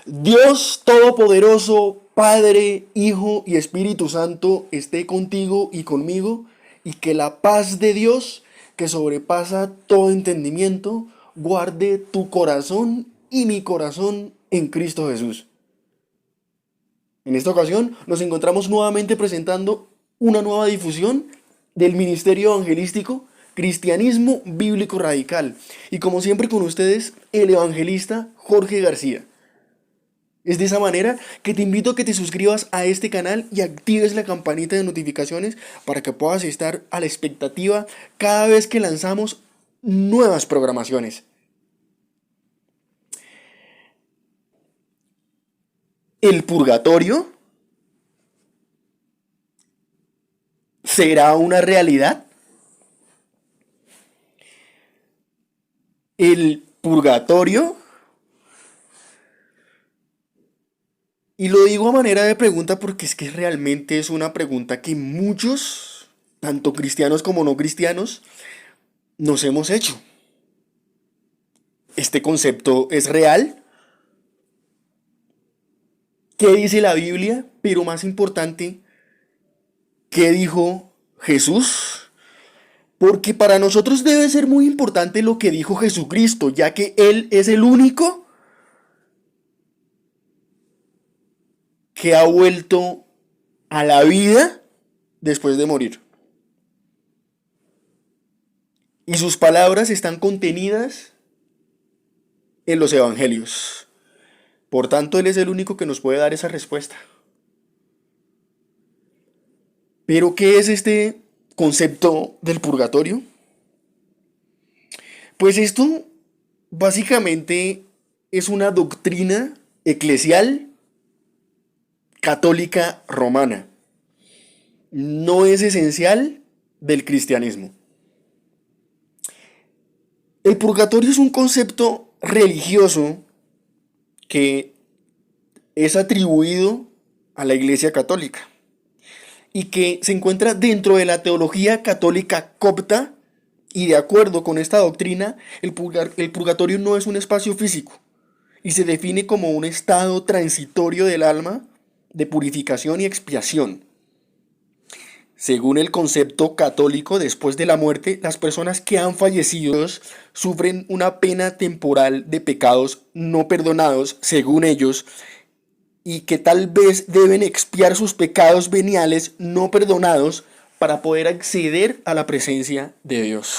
Dios Todopoderoso, Padre, Hijo y Espíritu Santo, esté contigo y conmigo, y que la paz de Dios, que sobrepasa todo entendimiento, guarde tu corazón y mi corazón en Cristo Jesús. En esta ocasión nos encontramos nuevamente presentando una nueva difusión del Ministerio Evangelístico Cristianismo Bíblico Radical. Y como siempre con ustedes, el evangelista Jorge García. Es de esa manera que te invito a que te suscribas a este canal y actives la campanita de notificaciones para que puedas estar a la expectativa cada vez que lanzamos nuevas programaciones. ¿El purgatorio será una realidad? ¿El purgatorio? Y lo digo a manera de pregunta porque es que realmente es una pregunta que muchos, tanto cristianos como no cristianos, nos hemos hecho. ¿Este concepto es real? ¿Qué dice la Biblia? Pero más importante, ¿qué dijo Jesús? Porque para nosotros debe ser muy importante lo que dijo Jesucristo, ya que Él es el único que ha vuelto a la vida después de morir. Y sus palabras están contenidas en los evangelios. Por tanto, Él es el único que nos puede dar esa respuesta. Pero, ¿qué es este concepto del purgatorio? Pues esto básicamente es una doctrina eclesial católica romana. No es esencial del cristianismo. El purgatorio es un concepto religioso que es atribuido a la Iglesia Católica y que se encuentra dentro de la teología católica copta, y de acuerdo con esta doctrina, el purgatorio no es un espacio físico y se define como un estado transitorio del alma de purificación y expiación. Según el concepto católico, después de la muerte, las personas que han fallecido sufren una pena temporal de pecados no perdonados, según ellos, y que tal vez deben expiar sus pecados veniales no perdonados para poder acceder a la presencia de Dios.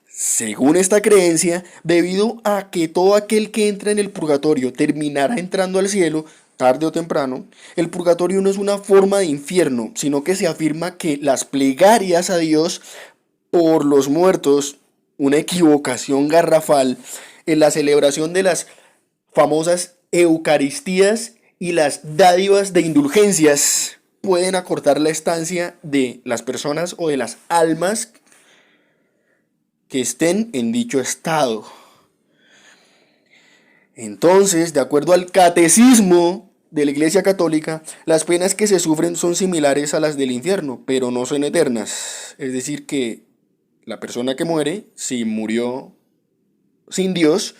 Según esta creencia, debido a que todo aquel que entra en el purgatorio terminará entrando al cielo, tarde o temprano, el purgatorio no es una forma de infierno, sino que se afirma que las plegarias a Dios por los muertos, una equivocación garrafal en la celebración de las famosas Eucaristías y las dádivas de indulgencias, pueden acortar la estancia de las personas o de las almas que estén en dicho estado. Entonces, de acuerdo al catecismo de la Iglesia Católica, las penas que se sufren son similares a las del infierno, pero no son eternas. Es decir, que la persona que muere, si murió sin Dios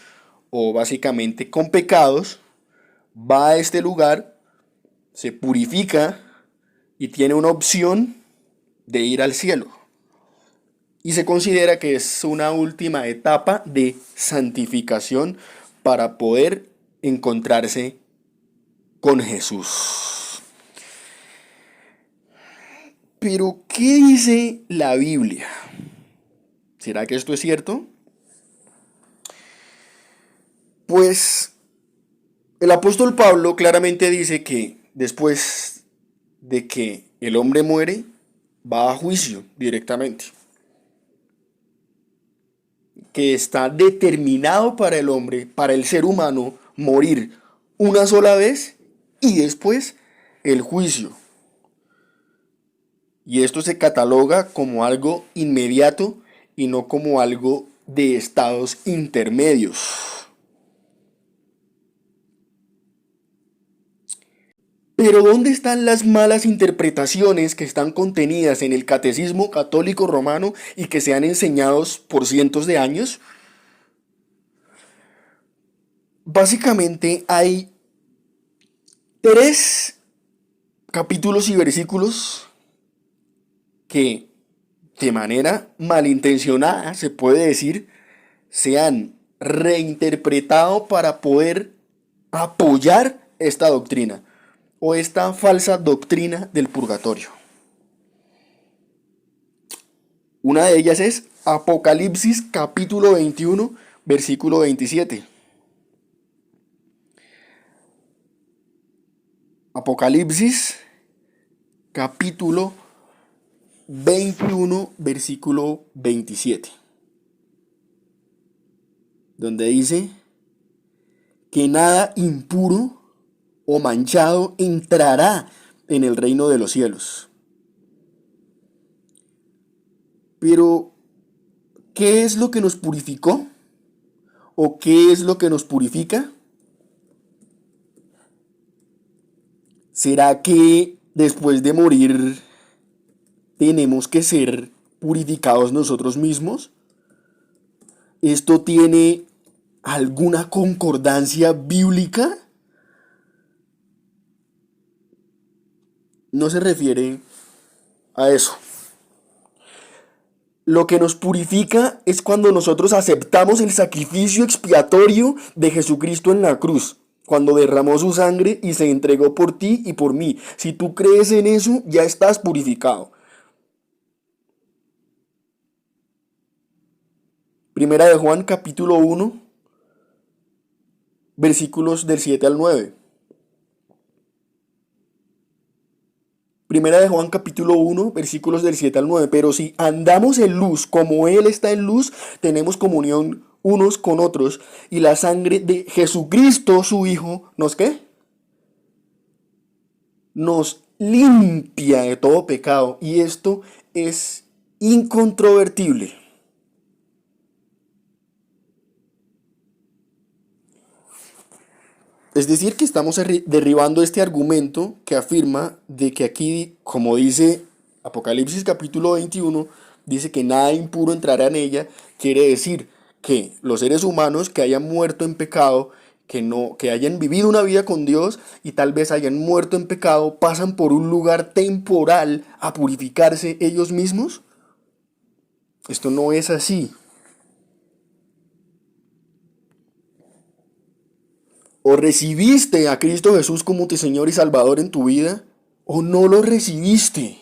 o básicamente con pecados, va a este lugar, se purifica y tiene una opción de ir al cielo. Y se considera que es una última etapa de santificación para poder encontrarse con Jesús. Pero, ¿qué dice la Biblia? ¿Será que esto es cierto? Pues el apóstol Pablo claramente dice que después de que el hombre muere, va a juicio directamente. Que está determinado para el hombre, para el ser humano, morir una sola vez y después el juicio. Y esto se cataloga como algo inmediato y no como algo de estados intermedios. Pero ¿dónde están las malas interpretaciones que están contenidas en el catecismo católico romano y que se han enseñado por cientos de años? básicamente hay tres capítulos y versículos que de manera malintencionada, se puede decir, se han reinterpretado para poder apoyar esta doctrina o esta falsa doctrina del purgatorio. Una de ellas es Apocalipsis capítulo 21, versículo 27. Apocalipsis capítulo 21, versículo 27. Donde dice que nada impuro o manchado entrará en el reino de los cielos. Pero, ¿qué es lo que nos purificó? ¿O qué es lo que nos purifica? ¿Será que después de morir tenemos que ser purificados nosotros mismos? ¿Esto tiene alguna concordancia bíblica? No se refiere a eso. Lo que nos purifica es cuando nosotros aceptamos el sacrificio expiatorio de Jesucristo en la cruz, cuando derramó su sangre y se entregó por ti y por mí. Si tú crees en eso, ya estás purificado. Primera de Juan capítulo 1, versículos del 7 al 9. Primera de Juan capítulo 1, versículos del 7 al 9. Pero si andamos en luz como Él está en luz, tenemos comunión unos con otros. Y la sangre de Jesucristo, su Hijo, ¿nos qué? Nos limpia de todo pecado. Y esto es incontrovertible. Es decir, que estamos derribando este argumento que afirma de que aquí, como dice Apocalipsis capítulo 21, dice que nada impuro entrará en ella. Quiere decir que los seres humanos que hayan muerto en pecado, que hayan vivido una vida con Dios y tal vez hayan muerto en pecado, pasan por un lugar temporal a purificarse ellos mismos. Esto no es así. O recibiste a Cristo Jesús como tu Señor y Salvador en tu vida, o no lo recibiste,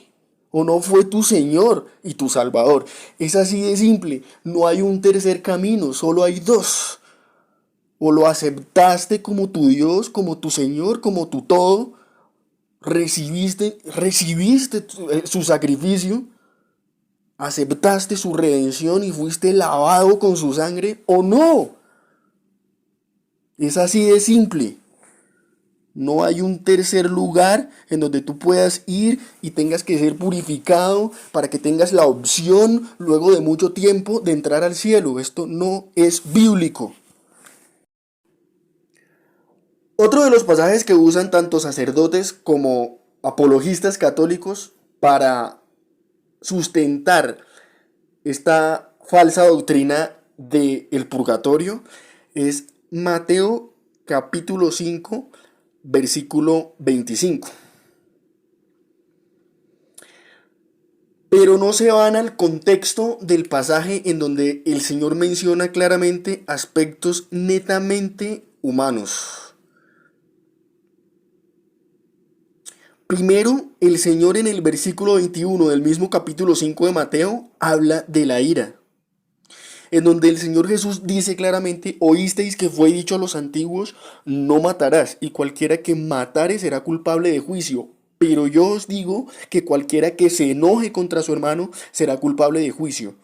o no fue tu Señor y tu Salvador. Es así de simple, no hay un tercer camino, solo hay dos. O lo aceptaste como tu Dios, como tu Señor, como tu todo, recibiste su sacrificio, aceptaste su redención y fuiste lavado con su sangre, o no. Es así de simple. No hay un tercer lugar en donde tú puedas ir y tengas que ser purificado para que tengas la opción, luego de mucho tiempo, de entrar al cielo. Esto no es bíblico. Otro de los pasajes que usan tanto sacerdotes como apologistas católicos para sustentar esta falsa doctrina del purgatorio es Mateo capítulo 5, versículo 25. Pero no se van al contexto del pasaje en donde el Señor menciona claramente aspectos netamente humanos. Primero, el Señor en el versículo 21 del mismo capítulo 5 de Mateo habla de la ira, en donde el Señor Jesús dice claramente: oísteis que fue dicho a los antiguos, no matarás, y cualquiera que matare será culpable de juicio. Pero yo os digo que cualquiera que se enoje contra su hermano será culpable de juicio.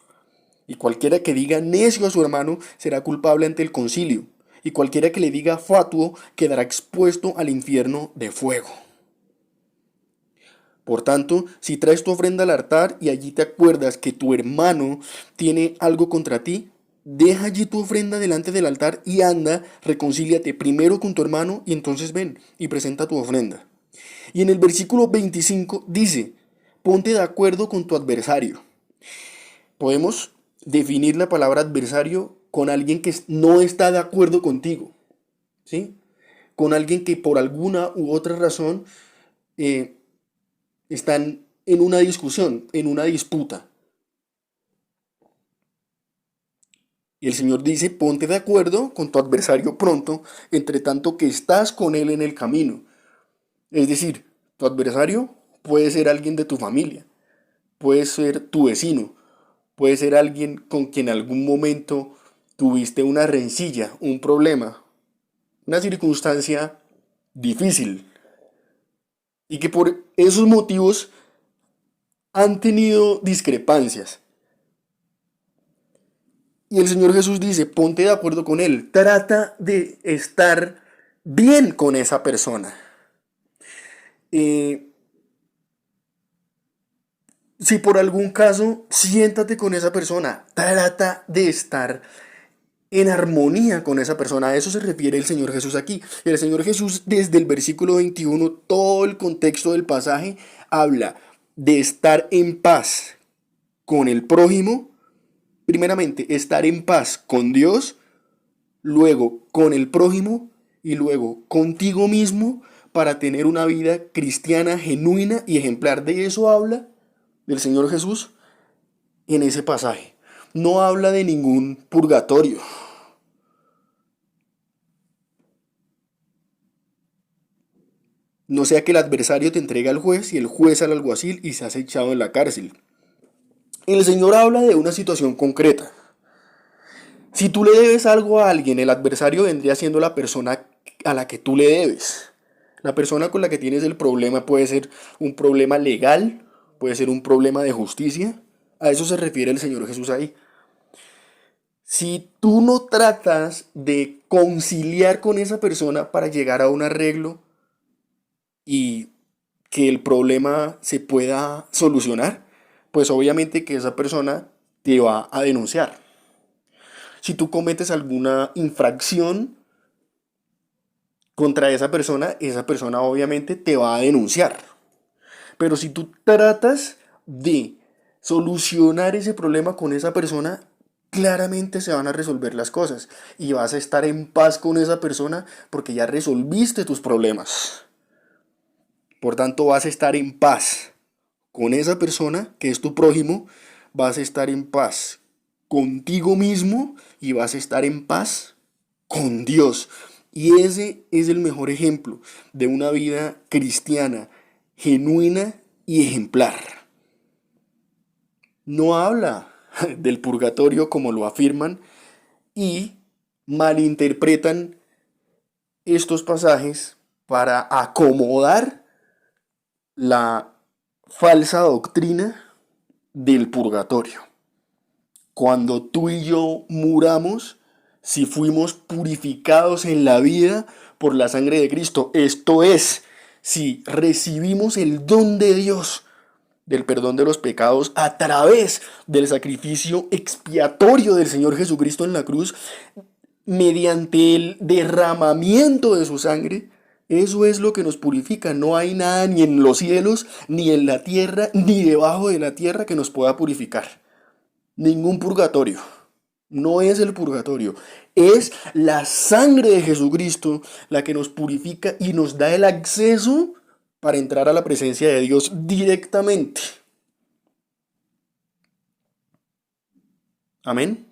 Y cualquiera que diga necio a su hermano será culpable ante el concilio. Y cualquiera que le diga fatuo quedará expuesto al infierno de fuego. Por tanto, si traes tu ofrenda al altar y allí te acuerdas que tu hermano tiene algo contra ti, deja allí tu ofrenda delante del altar y anda, reconcíliate primero con tu hermano y entonces ven y presenta tu ofrenda. Y en el versículo 25 dice: ponte de acuerdo con tu adversario. Podemos definir la palabra adversario con alguien que no está de acuerdo contigo. ¿sí? Con alguien que por alguna u otra razón eh, están en una discusión, en una disputa. Y el Señor dice, ponte de acuerdo con tu adversario pronto, entre tanto que estás con él en el camino. Es decir, tu adversario puede ser alguien de tu familia, puede ser tu vecino, puede ser alguien con quien en algún momento tuviste una rencilla, un problema, una circunstancia difícil y que por esos motivos han tenido discrepancias. Y el Señor Jesús dice, ponte de acuerdo con él, trata de estar bien con esa persona. Eh, si por algún caso, siéntate con esa persona, trata de estar en armonía con esa persona. A eso se refiere el Señor Jesús aquí. El Señor Jesús desde el versículo 21, todo el contexto del pasaje, habla de estar en paz con el prójimo. Primeramente, estar en paz con Dios, luego con el prójimo y luego contigo mismo para tener una vida cristiana genuina y ejemplar. De eso habla el Señor Jesús en ese pasaje. No habla de ningún purgatorio. No sea que el adversario te entregue al juez y el juez al alguacil y seas echado en la cárcel. El Señor habla de una situación concreta. Si tú le debes algo a alguien, el adversario vendría siendo la persona a la que tú le debes. La persona con la que tienes el problema puede ser un problema legal, puede ser un problema de justicia. A eso se refiere el Señor Jesús ahí. Si tú no tratas de conciliar con esa persona para llegar a un arreglo y que el problema se pueda solucionar, pues obviamente que esa persona te va a denunciar. Si tú cometes alguna infracción contra esa persona obviamente te va a denunciar. Pero si tú tratas de solucionar ese problema con esa persona, claramente se van a resolver las cosas y vas a estar en paz con esa persona porque ya resolviste tus problemas. Por tanto, vas a estar en paz con esa persona que es tu prójimo, vas a estar en paz contigo mismo y vas a estar en paz con Dios. Y ese es el mejor ejemplo de una vida cristiana, genuina y ejemplar. No habla del purgatorio como lo afirman y malinterpretan estos pasajes para acomodar la falsa doctrina del purgatorio. Cuando tú y yo muramos, si fuimos purificados en la vida por la sangre de Cristo, esto es, si recibimos el don de Dios del perdón de los pecados a través del sacrificio expiatorio del Señor Jesucristo en la cruz, mediante el derramamiento de su sangre, eso es lo que nos purifica. No hay nada ni en los cielos, ni en la tierra, ni debajo de la tierra que nos pueda purificar. Ningún purgatorio. No es el purgatorio. Es la sangre de Jesucristo la que nos purifica y nos da el acceso para entrar a la presencia de Dios directamente. Amén.